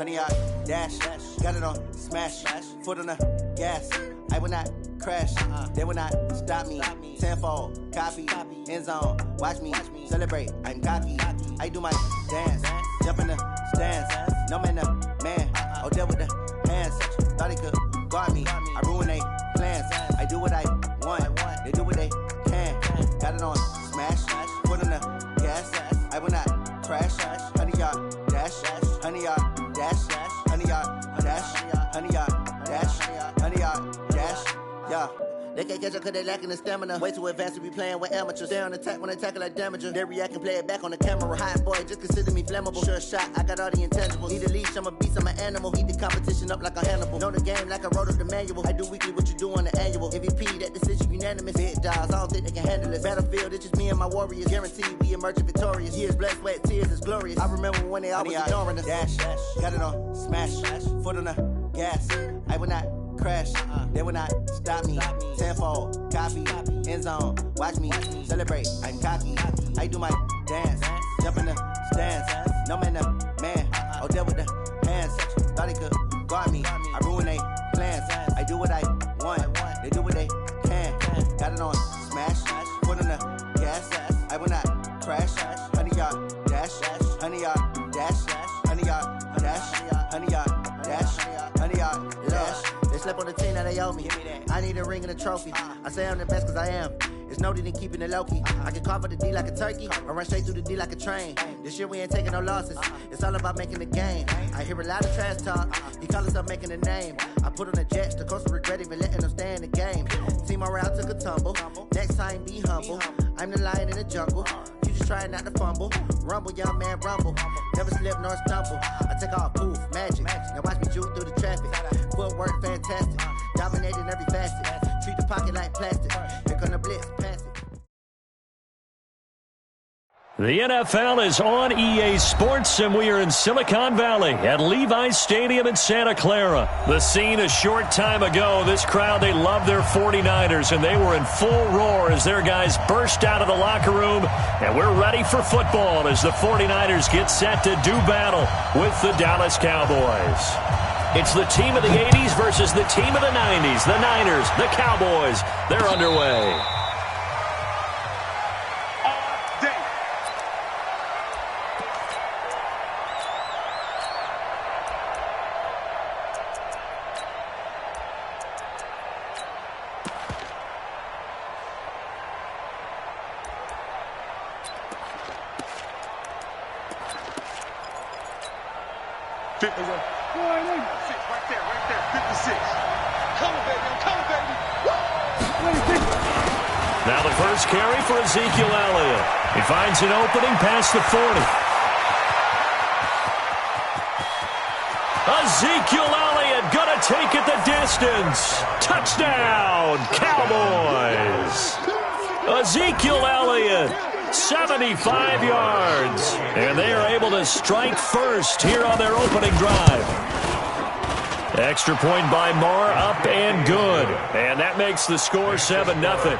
100 yard dash. Got it on smash. Foot on the gas. I will not crash. They will not stop me. Tenfold, copy, end zone. Watch me celebrate. I'm cocky. I do my dance. Jump in the stands. No man, the man. Oh, deal with the hands. Thought he could guard me. I ruin they plans. I do what I want. They do what they can. Got it on smash. Foot on the gas. I will not crash. 100 yard dash. 100 yard dash. 100 yard dash. 100 yard dash. 100 yard dash. Yeah. They can't catch up cause they lacking the stamina. Way too advanced to be playing with amateurs. Stay on attack when they tackle like damager. They react and play it back on the camera. Hot boy, just consider me flammable. Sure shot, I got all the intangibles. Need a leash, I'm a beast, I'm an animal. Heat the competition up like a Hannibal. Know the game like I wrote up the manual. I do weekly what you do on the annual. MVP, that decision unanimous. Big dogs, I don't think they can handle it. Battlefield, it's just me and my warriors. Guaranteed we emerge victorious. Years, blood, sweat, tears, it's glorious. I remember when they always ignoring us. Dash, got it on smash. Foot on the gas. I will not crash. They will not stop me. Tenfold, copy, end zone. Watch me celebrate. I'm cocky. I do my dance. Jump in the stands. No man, the man. Oh, deal with the hands. Thought he could guard me. I ruin they plans. I do what I want. They do what they can. Got it on smash. Foot on the gas. I will not crash. 100 yard dash. 100 yard dash. 100 yard dash. 100 yard dash. 100 yard dash. They slept on the team that they owe me. I need a ring and a trophy. I say I'm the best cause I am. It's no need in keeping it low-key. I can carve for the D like a turkey or run straight through the D like a train. This year we ain't taking no losses. It's all about making the game. I hear a lot of trash talk. He call himself making a name. I put on the Jets. The coach will regret even letting them stay in the game. Team morale took a tumble. Next time be humble. I'm the lion in the jungle. You just trying not to fumble. Rumble, young man, rumble. Never slip nor stumble. I take off, poof, magic. Now watch me juke through the traffic. Footwork fantastic. Dominating every facet. Treat the pocket like plastic. Here come the blitz, pass it. The NFL is on EA Sports, and we are in Silicon Valley at Levi's Stadium in Santa Clara. The scene a short time ago, this crowd, they love their 49ers, and they were in full roar as their guys burst out of the locker room, and we're ready for football as the 49ers get set to do battle with the Dallas Cowboys. It's the team of the 80s versus the team of the 90s. The Niners, the Cowboys, they're underway. Now the first carry for Ezekiel Elliott. He finds an opening past the 40. Ezekiel Elliott gonna take it the distance. Touchdown, Cowboys. Ezekiel Elliott, 75 yards. And they are able to strike first here on their opening drive. Extra point by Marr, up and good. And that makes the score 7-0.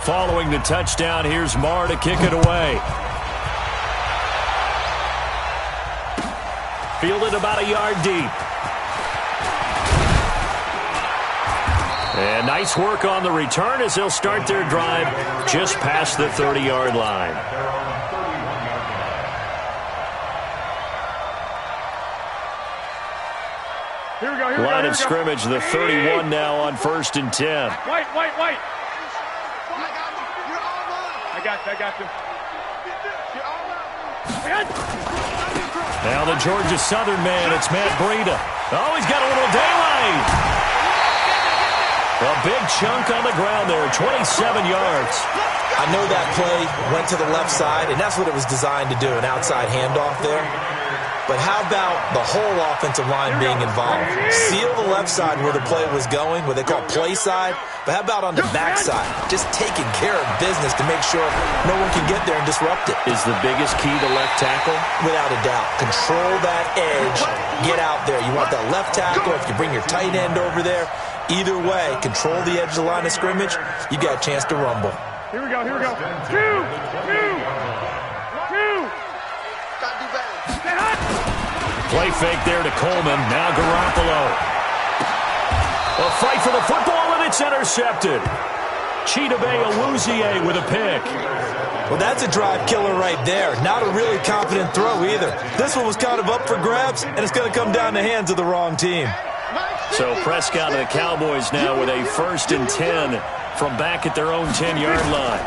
Following the touchdown, here's Marr to kick it away. Fielded about a yard deep. And nice work on the return as they'll start their drive just past the 30-yard line. Here we go, line of scrimmage, the 31 now on 1st and 10. White. I got you. Now the Georgia Southern man, it's Matt Breida. Oh, he's got a little daylight. A big chunk on the ground there, 27 yards. I know that play went to the left side, and that's what it was designed to do, an outside handoff there. But how about the whole offensive line being involved? Seal the left side where the play was going, what they call play side. But how about on the back side? Just taking care of business to make sure no one can get there and disrupt it. Is the biggest key to left tackle? Without a doubt. Control that edge. Get out there. You want that left tackle. If you bring your tight end over there, Either way, control the edge of the line of scrimmage, you got a chance to rumble. Here we go, here we go. Two. Play fake there to Coleman. Now Garoppolo. A fight for the football, and it's intercepted. Chidobe Awuzie with a pick. Well, that's a drive killer right there. Not a really confident throw either. This one was kind of up for grabs, and it's going to come down the hands of the wrong team. So Prescott and the Cowboys now with a 1st and 10 from back at their own 10-yard line.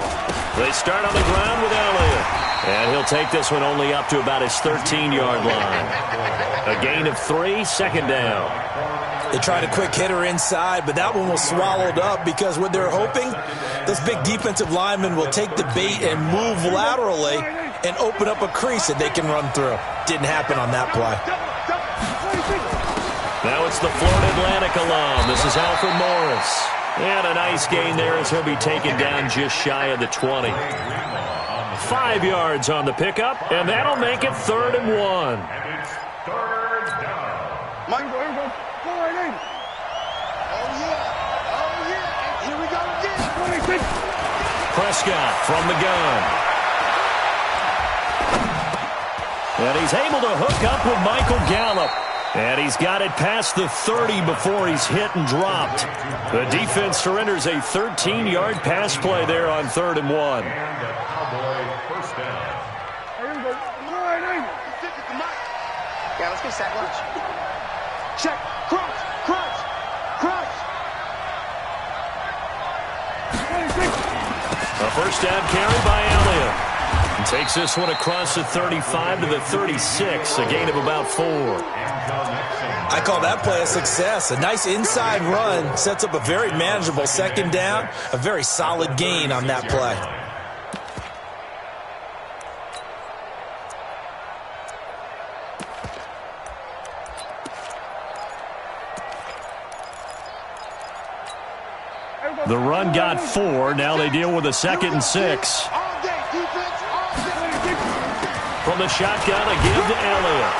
They start on the ground with Elliott. And he'll take this one only up to about his 13-yard line. A gain of 3, 2nd down. They tried a quick hitter inside, but that one was swallowed up because what they're hoping, this big defensive lineman will take the bait and move laterally and open up a crease that they can run through. Didn't happen on that play. Now it's the Florida Atlantic alum. This is Alfred Morris. And a nice gain there as he'll be taken down just shy of the 20. 5 yards on the pickup, and that'll make it 3rd and 1. Third down. Mike, here we go. Go right in. Oh, yeah. Here we go again. 26. Prescott from the gun. And he's able to hook up with Michael Gallup. And he's got it past the 30 before he's hit and dropped. The defense surrenders a 13-yard pass play there on 3rd and 1. First down. Here we go. Go right in. Yeah, let's get sack lunch. Check. Crunch. 26. A 1st down carry by Elliott. And takes this one across the 35 to the 36, a gain of about 4. I call that play a success. A nice inside run sets up a very manageable 2nd down, a very solid gain on that play. The run got 4. Now they deal with a 2nd and 6. From the shotgun, a give to Elliott.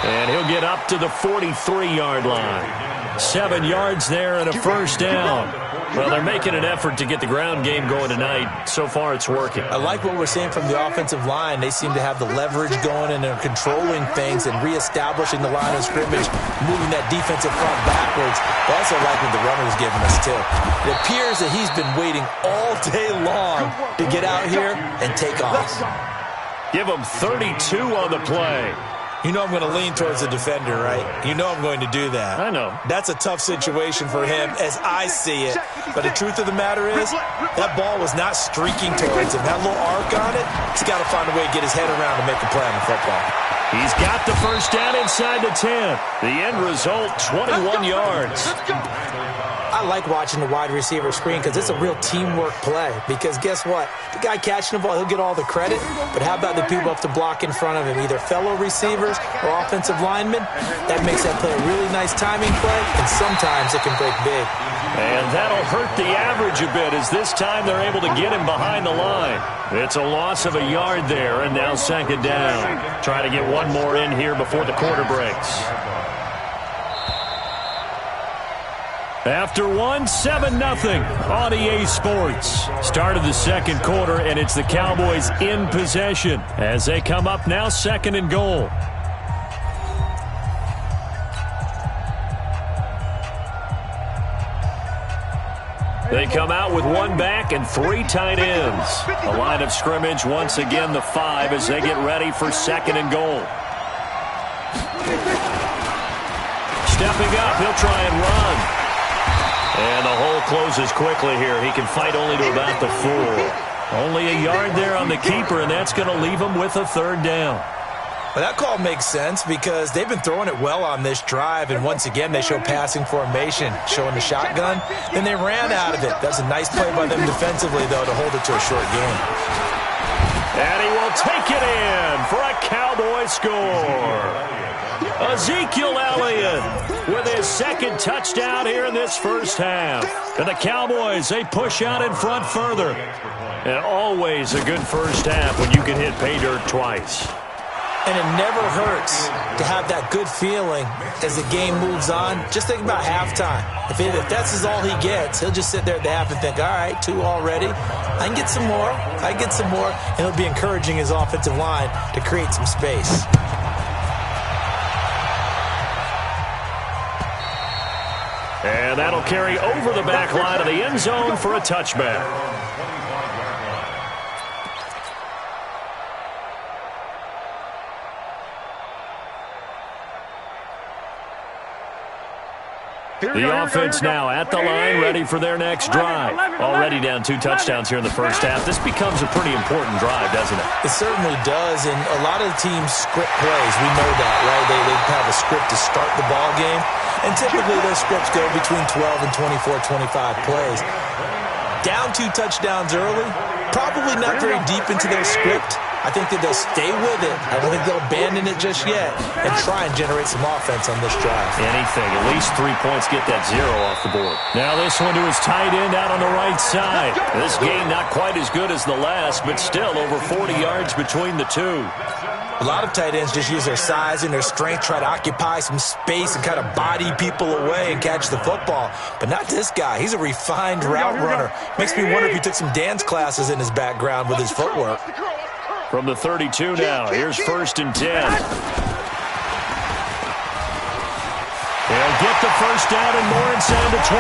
And he'll get up to the 43-yard line. 7 yards there and a 1st down. Well, they're making an effort to get the ground game going tonight. So far, it's working. I like what we're seeing from the offensive line. They seem to have the leverage going and they're controlling things and reestablishing the line of scrimmage, moving that defensive front backwards. I also like what the runner's giving us, too. It appears that he's been waiting all day long to get out here and take off. Give him 32 on the play. You know I'm going to lean towards the defender, right? You know I'm going to do that. I know. That's a tough situation for him as I see it. But the truth of the matter is, that ball was not streaking towards him. That little arc on it, he's got to find a way to get his head around to make a play on the football. He's got the 1st down inside the 10. The end result, 21 yards. I like watching the wide receiver screen because it's a real teamwork play. Because guess what? The guy catching the ball, he'll get all the credit. But how about the people up to block in front of him, either fellow receivers or offensive linemen? That makes that play a really nice timing play, and sometimes it can break big. And that'll hurt the average a bit as this time they're able to get him behind the line. It's a loss of a yard there, and now 2nd down. Try to get one more in here before the quarter breaks. After 7-0 on EA Sports. Start of the 2nd quarter, and it's the Cowboys in possession as they come up now 2nd and goal. They come out with 1 back and 3 tight ends. A line of scrimmage once again the 5 as they get ready for 2nd and goal. Stepping up, he'll try and run. And the hole closes quickly here. He can fight only to about the 4. Only a yard there on the keeper, and that's going to leave him with a 3rd down. Well, that call makes sense because they've been throwing it well on this drive, and once again they show passing formation, showing the shotgun. Then they ran out of it. That's a nice play by them defensively, though, to hold it to a short game. And he will take it in for a Cowboy score. Ezekiel Elliott with his 2nd touchdown here in this 1st half. And the Cowboys, they push out in front further. And always a good 1st half when you can hit pay dirt twice. And it never hurts to have that good feeling as the game moves on. Just think about halftime. If that's all he gets, he'll just sit there at the half and think, all right, 2 already. I can get some more. And he'll be encouraging his offensive line to create some space. And that'll carry over the back line of the end zone for a touchback. The offense now at the line, ready for their next drive. Already down 2 touchdowns here in the first half. This becomes a pretty important drive, doesn't it? It certainly does, and a lot of the teams script plays. We know that, right? They have a script to start the ball game, and typically those scripts go between 12 and 24, 25 plays. Down 2 touchdowns early, probably not very deep into their script. I think that they'll stay with it. I don't think they'll abandon it just yet and try and generate some offense on this drive. Anything. At least 3 points, get that 0 off the board. Now this one to his tight end out on the right side. This game not quite as good as the last, but still over 40 yards between the two. A lot of tight ends just use their size and their strength, try to occupy some space and kind of body people away and catch the football. But not this guy. He's a refined route runner. Makes me wonder if he took some dance classes in his background with his footwork. From the 32 now, here's 1st and 10. They'll get the first down and more inside the 20.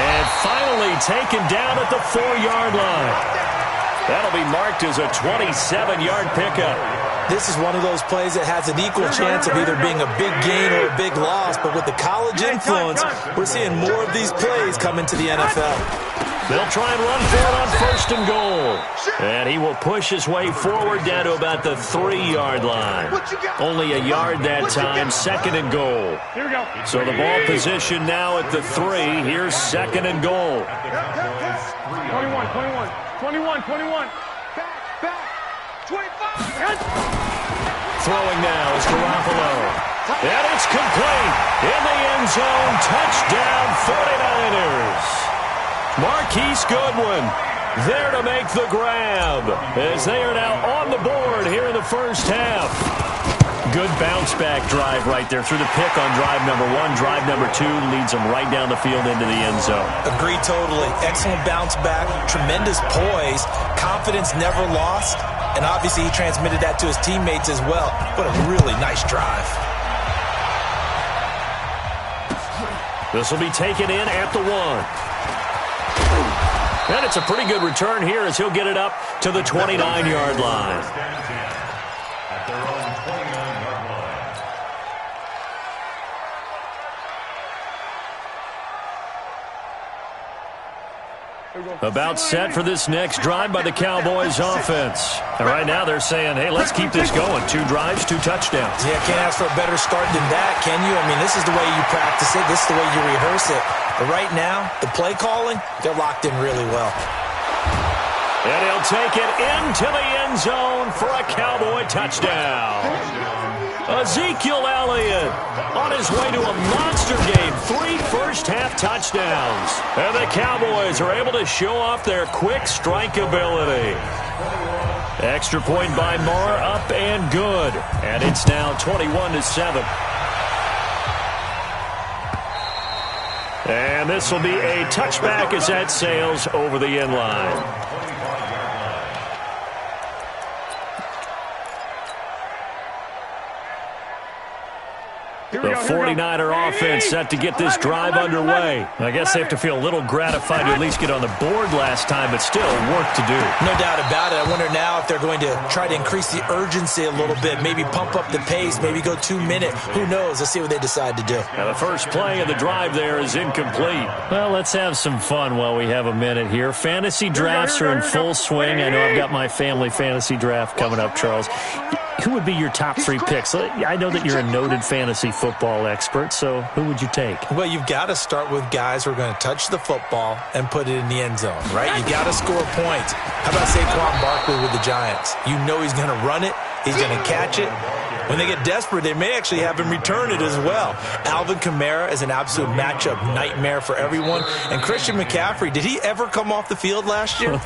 And finally taken down at the 4-yard line. That'll be marked as a 27-yard pickup. This is one of those plays that has an equal chance of either being a big gain or a big loss. But with the college influence, we're seeing more of these plays come into the NFL. They'll try and run for it on 1st and goal. And he will push his way forward down to about the 3-yard line. Only a yard that time, 2nd and goal. Here we go. So the ball position now at the 3. Here's 2nd and goal. 21. Back. 25. Throwing now is Garoppolo. And it's complete. In the end zone, touchdown 49ers. Marquise Goodwin there to make the grab as they are now on the board here in the first half. Good bounce-back drive right there through the pick on drive number 1. Drive number 2 leads them right down the field into the end zone. Agree totally. Excellent bounce-back, tremendous poise, confidence never lost, and obviously he transmitted that to his teammates as well. What a really nice drive. This will be taken in at the 1. And it's a pretty good return here as he'll get it up to the 29-yard line. At their own 29-yard line. About set for this next drive by the Cowboys offense. And right now they're saying, hey, let's keep this going. 2 drives, 2 touchdowns. Yeah, can't ask for a better start than that, can you? I mean, this is the way you practice it. This is the way you rehearse it. But right now, the play calling, they're locked in really well. And he'll take it into the end zone for a Cowboy touchdown. Ezekiel Elliott on his way to a monster game. 3 first-half touchdowns. And the Cowboys are able to show off their quick strike ability. Extra point by Moore, up and good. And it's now 21-7. And this will be a touchback as that sails over the end line. The 49er offense set to get this drive underway. I guess they have to feel a little gratified to at least get on the board last time, but still work to do. No doubt about it. I wonder now if they're going to try to increase the urgency a little bit, maybe pump up the pace, maybe go 2 minute. Who knows? Let's see what they decide to do. Now the first play of the drive there is incomplete. Well, let's have some fun while we have a minute here. Fantasy drafts are in full swing. I know I've got my family fantasy draft coming up, Charles. Who would be your top 3 picks? I know that you're a noted fantasy football expert, so who would you take? Well, you've got to start with guys who are going to touch the football and put it in the end zone, right? You got to score points. How about Saquon Barkley with the Giants? You know he's going to run it, He's going to catch it. When they get desperate, they may actually have him return it as well. Alvin Kamara is an absolute matchup nightmare for everyone. And Christian McCaffrey, did he ever come off the field last year?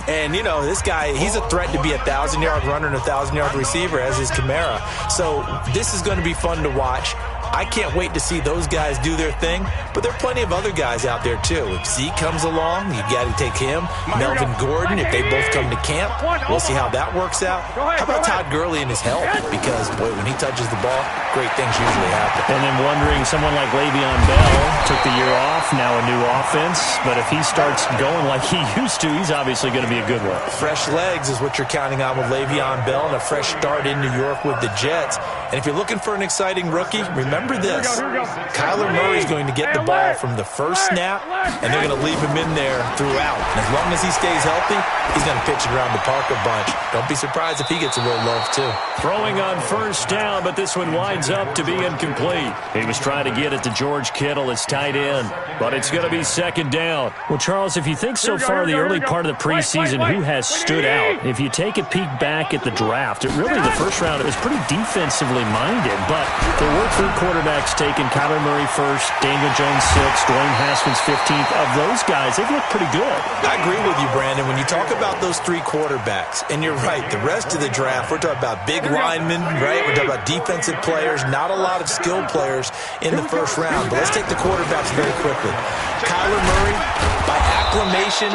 And, you know, this guy, he's a threat to be a 1,000-yard runner and a 1,000-yard receiver, as is Kamara. So this is going to be fun to watch. I can't wait to see those guys do their thing, but there are plenty of other guys out there, too. If Zeke comes along, you got to take him. Melvin Gordon, if they both come to camp, we'll see how that works out. How about Todd Gurley and his health? Because, boy, when he touches the ball, great things usually happen. And then wondering, someone like Le'Veon Bell took the year off, now a new offense, but if he starts going like he used to, he's obviously going to be a good one. Fresh legs is what you're counting on with Le'Veon Bell and a fresh start in New York with the Jets. And if you're looking for an exciting rookie, remember this. Kyler Murray's going to get the ball from the first snap, and they're going to leave him in there throughout. And as long as he stays healthy, he's going to pitch it around the park a bunch. Don't be surprised if he gets a little love, too. Throwing on first down, but this one winds up to be incomplete. He was trying to get it to George Kittle, his tight end, but it's going to be second down. Well, Charles, if you think so far the early part of the preseason, who has stood out? If you take a peek back at the draft, the first round, it was pretty defensively minded, but there were 3 quarterbacks taken. Kyler Murray first, Daniel Jones 6th, Dwayne Haskins 15th. Of those guys, they've looked pretty good. I agree with you, Brandon. When you talk about those 3 quarterbacks, and you're right, the rest of the draft, we're talking about big linemen, right? We're talking about defensive players, not a lot of skilled players in the first round. But let's take the quarterbacks very quickly. Kyler Murray, by acclamation,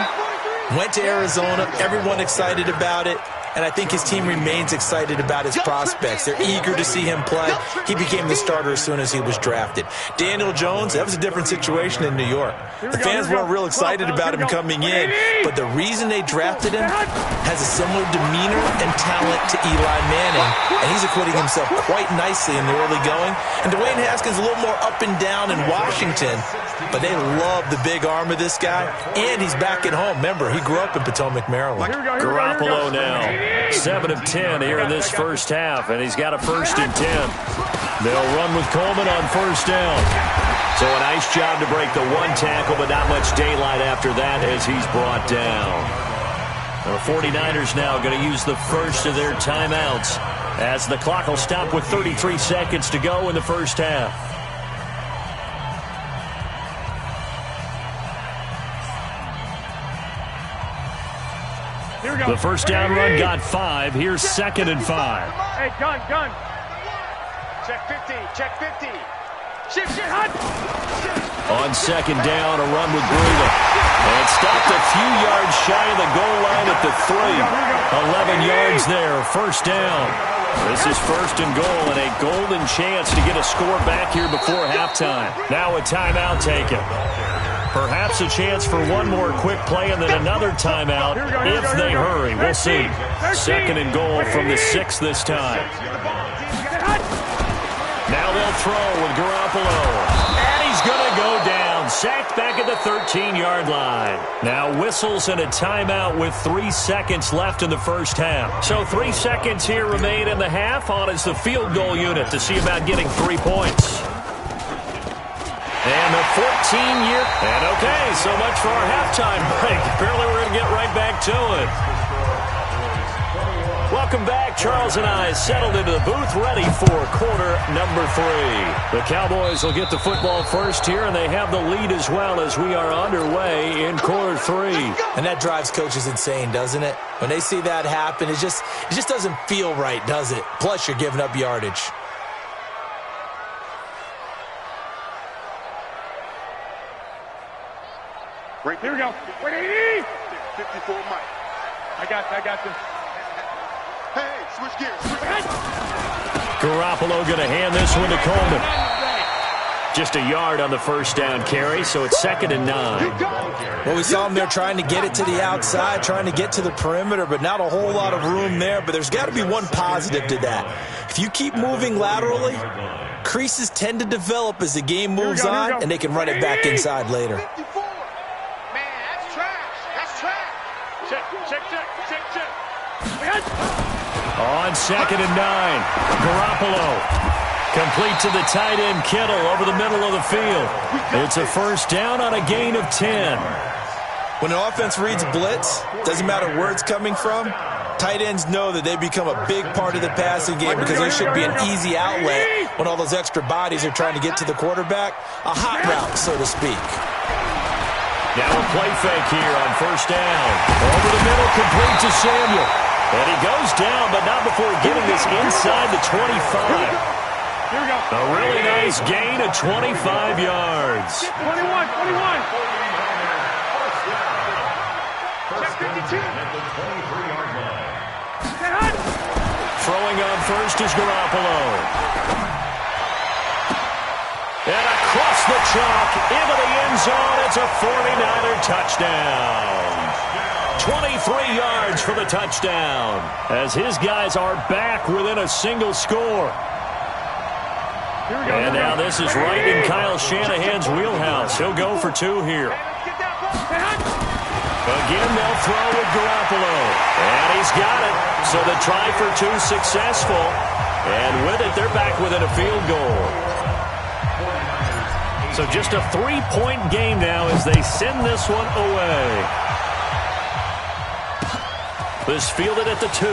went to Arizona. Everyone excited about it. And I think his team remains excited about his prospects. They're eager to see him play. He became the starter as soon as he was drafted. Daniel Jones, that was a different situation in New York. The fans weren't real excited about him coming in, but the reason they drafted him has a similar demeanor and talent to Eli Manning, and he's acquitting himself quite nicely in the early going. And Dwayne Haskins a little more up and down in Washington, but they love the big arm of this guy, and he's back at home. Remember, he grew up in Potomac, Maryland. Garoppolo now. 7 of 10 here in this first half, and he's got a 1st and 10. They'll run with Coleman on first down. So a nice job to break the 1 tackle, but not much daylight after that as he's brought down. The 49ers now going to use the first of their timeouts as the clock will stop with 33 seconds to go in the first half. The first down run got 5. Here's 2nd and 5. Hey, gun. Check 50. Shift, hot. On 2nd down, a run with Breida. And stopped a few yards shy of the goal line at the 3. 11 yards there, first down. This is 1st and goal, and a golden chance to get a score back here before halftime. Now a timeout taken. Perhaps a chance for one more quick play and then another timeout if they hurry. We'll see. 2nd and goal from the 6 this time. Now they'll throw with Garoppolo. And he's going to go down. Sacked back at the 13-yard line. Now whistles and a timeout with 3 seconds left in the first half. So 3 seconds here remain in the half. On is the field goal unit to see about getting 3 points. And the 14-year. And okay, so much for our halftime break. Apparently we're going to get right back to it. Welcome back. Charles and I settled into the booth ready for quarter number 3. The Cowboys will get the football first here, and they have the lead as well as we are underway in quarter 3. And that drives coaches insane, doesn't it? When they see that happen, it just doesn't feel right, does it? Plus, you're giving up yardage. Right, here we go. 180. 54 Mike. I got this. Hey, switch gears. Garoppolo going to hand this one to Coleman. Just a yard on the first down carry, so it's 2nd and 9. Well, we saw him there trying to get it to the outside, trying to get to the perimeter, but not a whole lot of room there. But there's got to be one positive to that. If you keep moving laterally, creases tend to develop as the game moves on, and they can run it back inside later. On 2nd and 9, Garoppolo. Complete to the tight end, Kittle, over the middle of the field. It's a first down on a gain of 10. When an offense reads blitz, doesn't matter where it's coming from, Tight ends know that they become a big part of the passing game because they should be an easy outlet when all those extra bodies are trying to get to the quarterback. A hot route, so to speak. Now a play fake here on first down. Over the middle, complete to Samuel. And he goes down, but not before getting this inside the 25. Here we go. A really nice gain of 25 yards. 21. Check 52. Throwing on first is Garoppolo. And across the chalk, into the end zone, it's a 49er touchdown. 23 yards for the touchdown, as his guys are back within a single score. And now this is right in Kyle Shanahan's wheelhouse. He'll go for 2 here. Again, they'll throw with Garoppolo. And he's got it. So the try for 2 successful. And with it, they're back within a field goal. So just a 3-point game now as they send this one away. This fielded at the 2.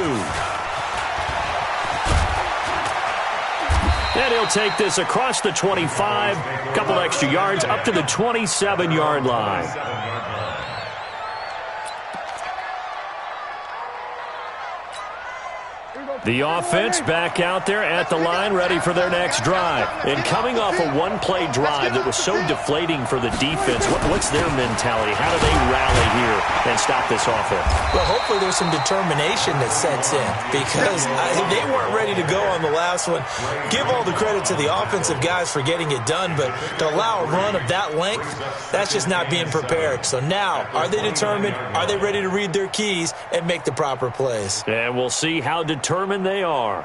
And he'll take this across the 25. Couple extra yards up to the 27-yard line. The offense back out there at the line, ready for their next drive. And coming off a one-play drive that was so deflating for the defense, what's their mentality? How do they rally here and stop this offense? Well, hopefully there's some determination that sets in because they weren't ready to go on the last one. Give all the credit to the offensive guys for getting it done, but to allow a run of that length, that's just not being prepared. So now, are they determined? Are they ready to read their keys and make the proper plays? And we'll see how determined they are.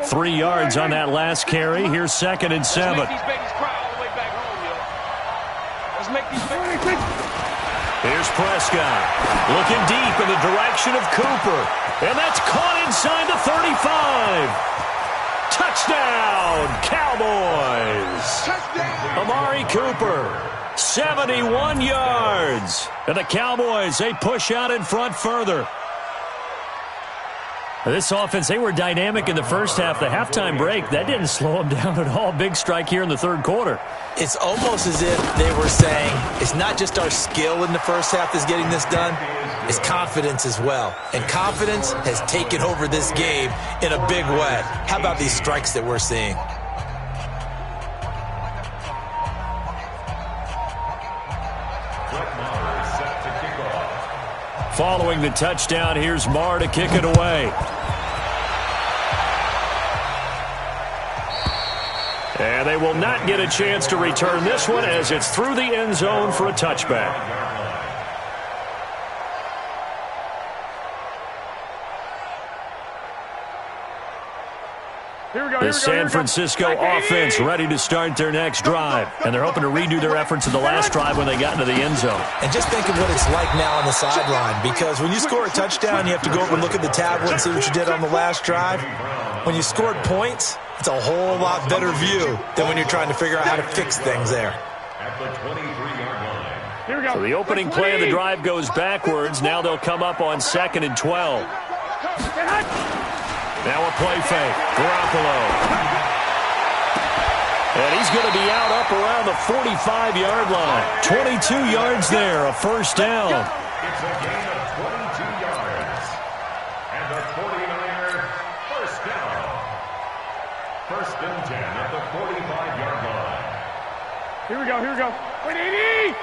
Three yards on that last carry. Here's 2nd and 7. Here's Prescott looking deep in the direction of Cooper. And that's caught inside the 35. Touchdown, Cowboys. Amari Cooper, 71 yards. And the Cowboys, they push out in front further. This offense, they were dynamic in the first half. The halftime break, that didn't slow them down at all. Big strike here in the third quarter. It's almost as if they were saying, it's not just our skill in the first half that's getting this done, it's confidence as well. And confidence has taken over this game in a big way. How about these strikes that we're seeing? Following the touchdown, here's Marr to kick it away. And they will not get a chance to return this one as it's through the end zone for a touchback. The San Francisco offense ready to start their next drive. And they're hoping to redo their efforts in the last drive when they got into the end zone. And just think of what it's like now on the sideline. Because when you score a touchdown, you have to go over and look at the tablet and see what you did on the last drive. When you scored points, it's a whole lot better view than when you're trying to figure out how to fix things there. So the opening play of the drive goes backwards. Now they'll come up on 2nd and 12. Now a play fake. Garoppolo. And he's going to be out up around the 45-yard line. 22 yards there, a first down. It's a gain of 22 yards. And the 49er first down. 1st and 10 at the 45-yard line. Here we go. Wait, 80!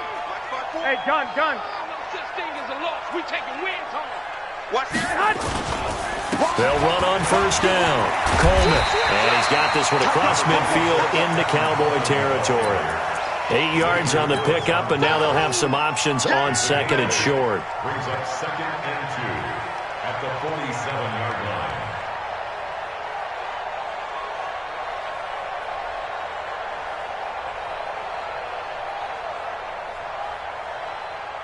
Hey, gun. No such thing as a loss. We taking wins home. Watch this. They'll run on first down. Coleman. And he's got this one across midfield into Cowboy territory. 8 yards on the pickup, and now they'll have some options on 2nd and short. Brings up 2nd and 2 at the 47-yard line.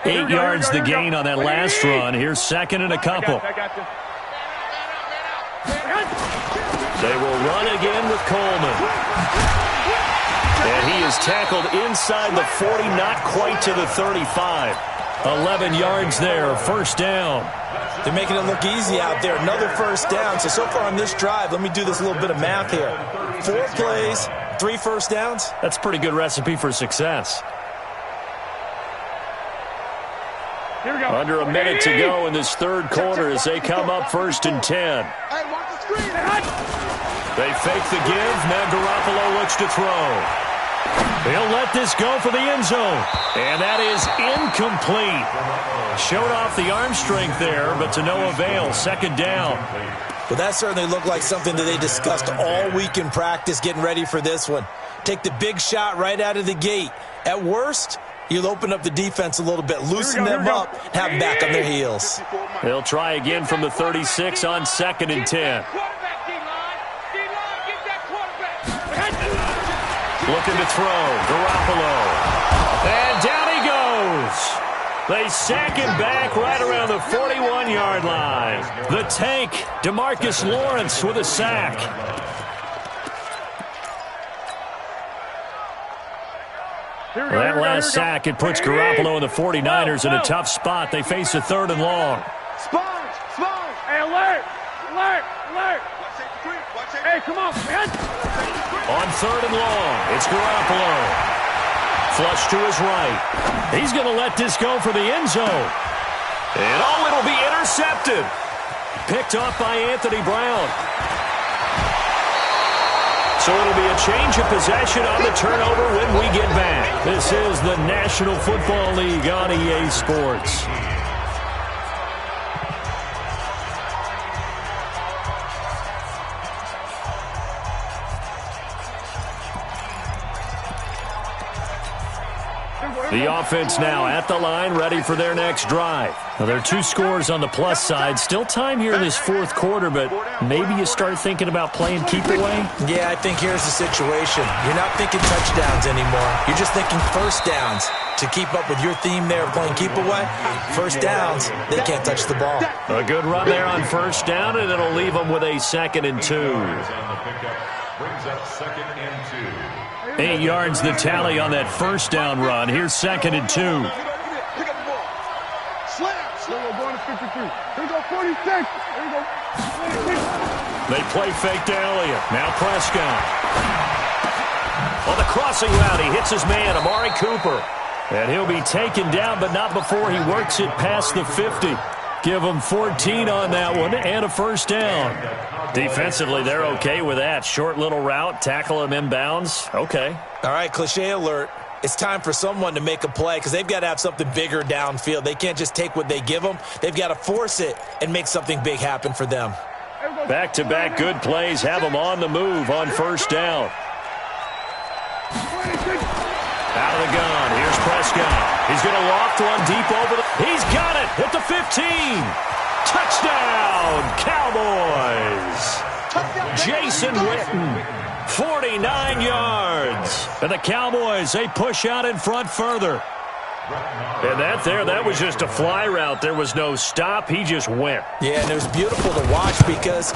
Eight yards the gain on that last run. Here's 2nd and a couple. I got you. They will run again with Coleman. And he is tackled inside the 40, not quite to the 35. 11 yards there, first down. They're making it look easy out there. Another first down. So far on this drive, let me do this little bit of math here. 4 plays, 3 first downs. That's a pretty good recipe for success. Here we go. Under a minute to go in this third quarter as they come up 1st and 10. Hey, watch the screen. They fake the give. Now Garoppolo looks to throw. He'll let this go for the end zone. And that is incomplete. Showed off the arm strength there, but to no avail. Second down. Well, that certainly looked like something that they discussed all week in practice getting ready for this one. Take the big shot right out of the gate. At worst, you'll open up the defense a little bit, loosen them up, have them back on their heels. They'll try again from the 36 on 2nd and 10. Looking to throw. Garoppolo. And down he goes. They sack him back right around the 41-yard line. The tank, DeMarcus Lawrence with a sack. That last sack, it puts Garoppolo and the 49ers in a tough spot. They face a 3rd and long. Sponge! Hey, alert! Hey, come on, man! On 3rd and long, it's Garoppolo. Flush to his right. He's going to let this go for the end zone. And it'll be intercepted. Picked off by Anthony Brown. So it'll be a change of possession on the turnover when we get back. This is the National Football League on EA Sports. The offense now at the line, ready for their next drive. Now, there are 2 scores on the plus side. Still time here in this 4th quarter, but maybe you start thinking about playing keep away? Yeah, I think here's the situation. You're not thinking touchdowns anymore. You're just thinking first downs. To keep up with your theme there of playing keep away, first downs, they can't touch the ball. A good run there on first down, and it'll leave them with a 2nd and 2. Brings up 2nd and 2. 8 yards the tally on that first down run. Here's 2nd and 2. Pick up the ball. Slam. Going to 53. Here we go, 46. Here we go. 26. They play fake to Elliott. Now Prescott. On the crossing route, he hits his man, Amari Cooper. And he'll be taken down, but not before he works it past the 50. Give him 14 on that one and a first down. Defensively, they're okay with that. Short little route, tackle him inbounds. Okay. All right, cliche alert. It's time for someone to make a play because they've got to have something bigger downfield. They can't just take what they give them. They've got to force it and make something big happen for them. Back-to-back good plays have them on the move on first down. Out of the gun. Here's Prescott. He's going to loft one deep over the... He's got it at the 15. Touchdown, Cowboys. Jason Witten, 49 yards. And the Cowboys, they push out in front further. And that was just a fly route. There was no stop. He just went. Yeah, and it was beautiful to watch because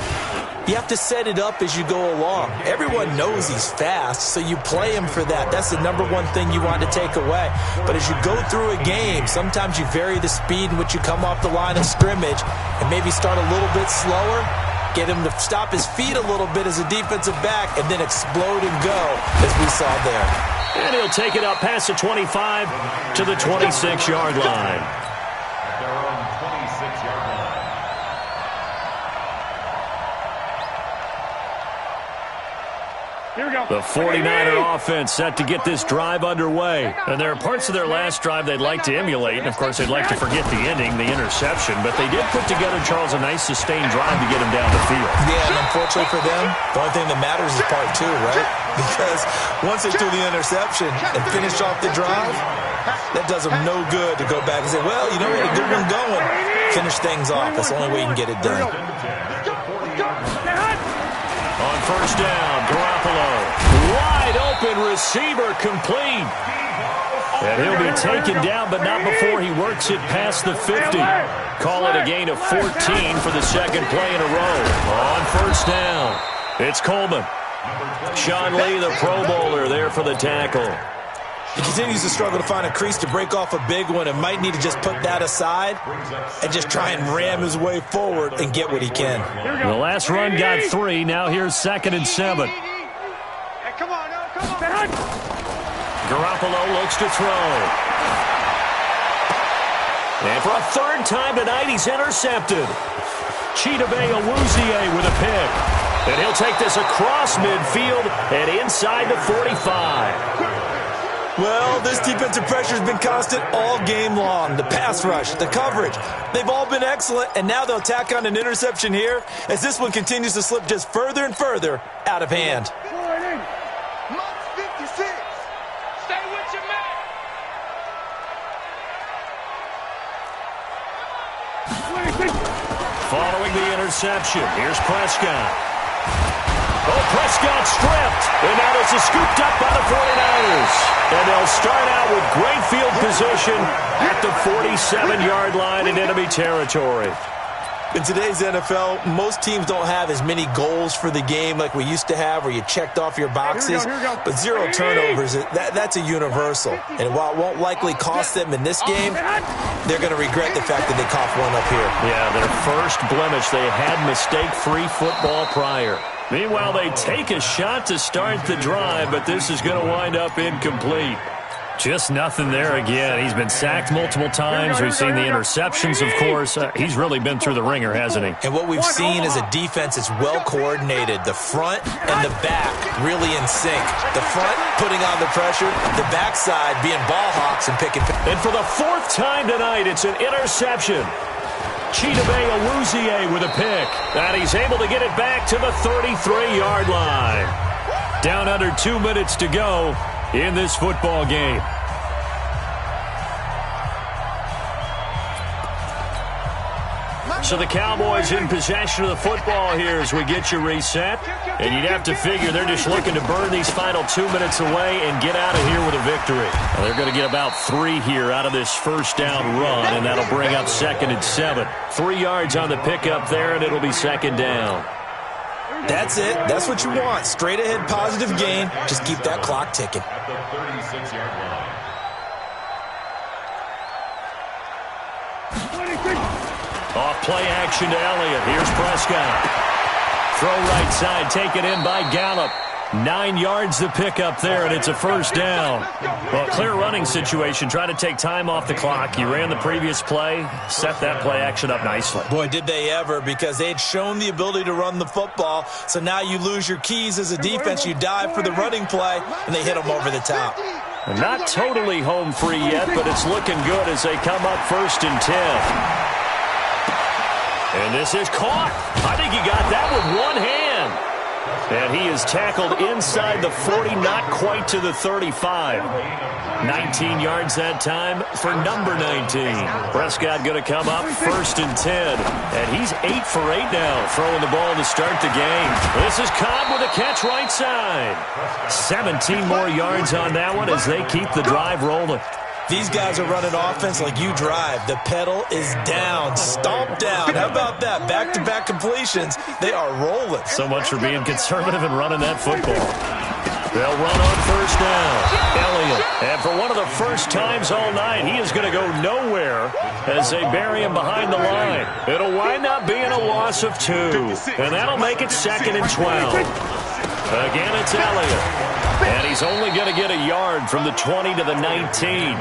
you have to set it up as you go along. Everyone knows he's fast, so you play him for that. That's the number one thing you want to take away. But as you go through a game, sometimes you vary the speed in which you come off the line of scrimmage and maybe start a little bit slower, get him to stop his feet a little bit as a defensive back, and then explode and go, as we saw there. And he'll take it up past the 25 to the 26-yard line. At their own 26-yard line. Here we go. The 49er offense set to get this drive underway. And there are parts of their last drive they'd like to emulate. And, of course, they'd like to forget the ending, the interception. But they did put together, Charles, a nice sustained drive to get him down the field. Yeah, and unfortunately for them, the only thing that matters is part 2, right? Because once they do the interception and finish off the drive, that does them no good to go back and say, well, you know, we had a good one going. Finish things off. That's the only way you can get it done. On first down, Garoppolo. Wide open receiver complete. And he'll be taken down, but not before he works it past the 50. Call it a gain of 14 for the second play in a row. On first down, it's Coleman. Sean Lee, the Pro Bowler, there for the tackle. He continues to struggle to find a crease to break off a big one and might need to just put that aside and just try and ram his way forward and get what he can. The last run got 3. Now here's 2nd and 7. Hey, come on, come on. Garoppolo looks to throw. And for a 3rd time tonight, he's intercepted. Chidobe Awuzie with a pick. And he'll take this across midfield and inside the 45. Well, this defensive pressure has been constant all game long. The pass rush, the coverage, they've all been excellent, and now they'll tack on an interception here as this one continues to slip just further and further out of hand. Mark 56. Stay with your man. Following the interception, here's Prescott. Oh, Prescott stripped, and now this is scooped up by the 49ers. And they'll start out with great field position at the 47-yard line in enemy territory. In today's NFL, most teams don't have as many goals for the game like we used to have where you checked off your boxes. Here we go. But 0 turnovers, that's a universal. And while it won't likely cost them in this game, they're going to regret the fact that they coughed one up here. Yeah, their first blemish. They had mistake-free football prior. Meanwhile, they take a shot to start the drive, but this is going to wind up incomplete. Just nothing there again. He's been sacked multiple times. We've seen the interceptions, of course. He's really been through the ringer, hasn't he? And what we've seen is a defense that's well-coordinated. The front and the back really in sync. The front putting on the pressure, the backside being ball hawks and picking. And for the 4th time tonight, it's an interception. Chidobe Awuzie with a pick. And he's able to get it back to the 33-yard line. Down under 2 minutes to go in this football game. So the Cowboys in possession of the football here as we get you reset. And you'd have to figure they're just looking to burn these final 2 minutes away and get out of here with a victory. Well, they're going to get about 3 here out of this first down run, and that'll bring up 2nd and 7. 3 yards on the pickup there, and it'll be 2nd down. That's it. That's what you want. Straight ahead positive gain. Just keep that clock ticking. At the 36-yard line. Off play action to Elliott. Here's Prescott. Throw right side, taken in by Gallup. 9 yards to pick up there, and it's a first down. Well, clear running situation. Try to take time off the clock. You ran the previous play, set that play action up nicely. Boy, did they ever, because they'd shown the ability to run the football. So now you lose your keys as a defense. You dive for the running play, and they hit them over the top. Not totally home free yet, but it's looking good as they come up 1st and 10. And this is caught. I think he got that with one hand. And he is tackled inside the 40, not quite to the 35. 19 yards that time for number 19. Prescott going to come up 1st and 10. And he's 8 for 8 now, throwing the ball to start the game. This is Cobb with a catch right side. 17 more yards on that one as they keep the drive rolling. These guys are running offense like you drive. The pedal is down, stomp down. How about that? Back-to-back completions. They are rolling. So much for being conservative and running that football. They'll run on 1st down. Elliott. And for one of the first times all night, he is going to go nowhere as they bury him behind the line. It'll wind up being a loss of 2. And that'll make it 2nd and 12. Again, it's Elliott. And he's only going to get a yard from the 20 to the 19.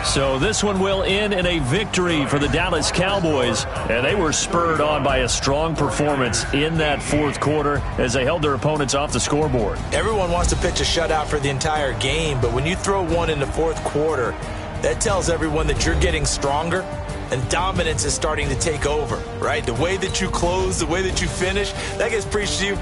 So this one will end in a victory for the Dallas Cowboys. And they were spurred on by a strong performance in that 4th quarter as they held their opponents off the scoreboard. Everyone wants to pitch a shutout for the entire game, but when you throw one in the 4th quarter, that tells everyone that you're getting stronger and dominance is starting to take over, right? The way that you close, the way that you finish, that gets preached to you